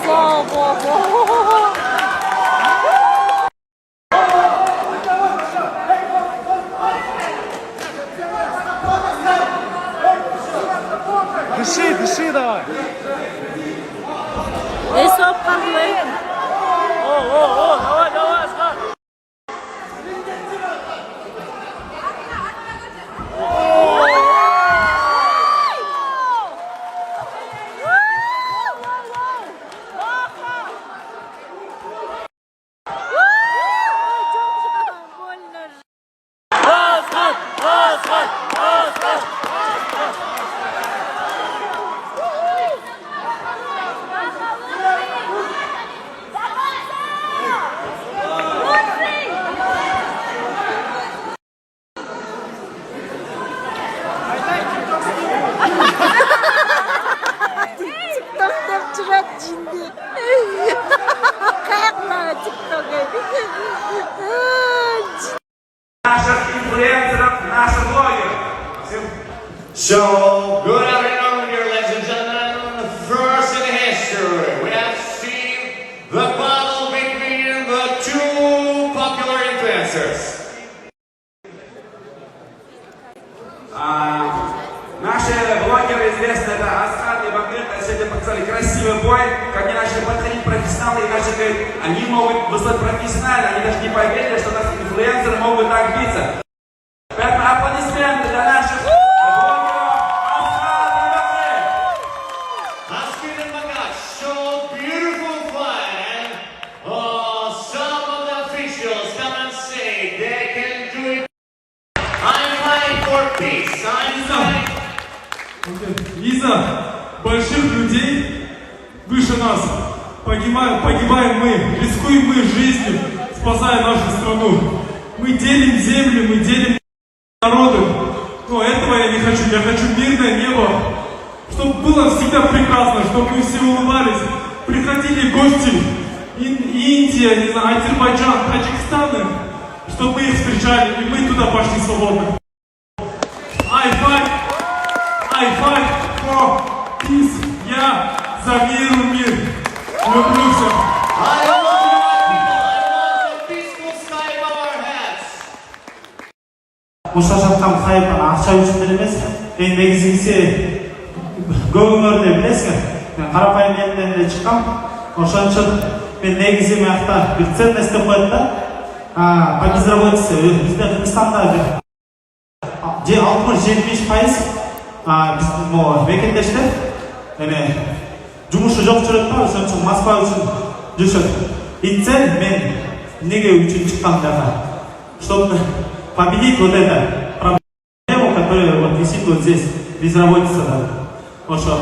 Слава Богу! Дыши давай. Эсоп полный. Давай, Аскат. Наших инфлюенсеров, наших блогеров. So, good afternoon, dear ladies and gentlemen. First in history, we have seen the battle between the two popular influencers. Наши блогеры известны, это Аскат и Бакыт, сегодня показали красивый бой, как они начали подходить профессионалы, и начали говорить, они могут выступать профессионально, они даже не поверили, что у нас инфлюенсеры могут так биться. Поэтому аплодисменты для наших блогеров Аскат и Бакыт. Asked and Bagat show beautiful fight, and some of the officials come and say they can do it. I'm fighting for peace. I'm fighting. Из-за больших людей выше нас погибаем мы, рискуем мы жизнью, спасая нашу страну. Мы делим землю, мы делим народы. Но этого я не хочу. Я хочу мирное небо, чтобы было всегда прекрасно, чтобы мы все улыбались. Приходили гости Индия, не знаю, Азербайджан, Таджикистан, чтобы мы их встречали, и мы туда пошли свободно. I fight for peace. Я за мир. Люблю всех. I want the peaceful sky above our heads. Ошол жактан хайп акча үчүн эмес, негизгиси көбүңөрдү билесиңер. Мен карапайым элден эле чыккам. Ошон үчүн мен негизи мыякта бир ценность деп коет да. По безработице бизде Кыргызстанда 60-70% биздин мекендештер эми жумушу жок жүрөт да, ошон үчүн Москва үчүн жүрүшөт. Итсе мен эмнеге үчүн чыккам дагы? Чтобы победить вот это проблему, которая вот висит вот здесь, безработица. Вот что.